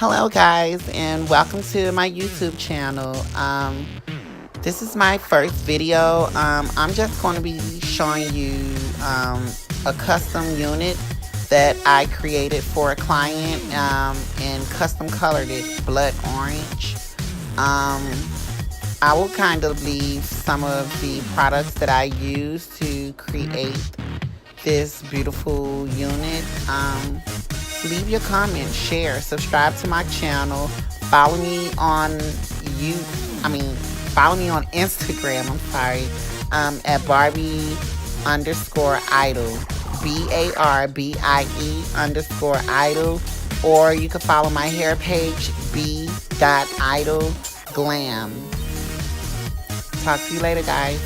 Hello guys, and welcome to my YouTube channel. This is my first video. I'm just going to be showing you a custom unit that I created for a client and custom colored it blood orange. I will kind of leave some of the products that I use to create this beautiful unit. Leave your comments, share, subscribe to my channel, follow me on follow me on Instagram, at Barbie_idol, BARBIE_idol, or you can follow my hair page, B.IDOLGLAM. Talk to you later, guys.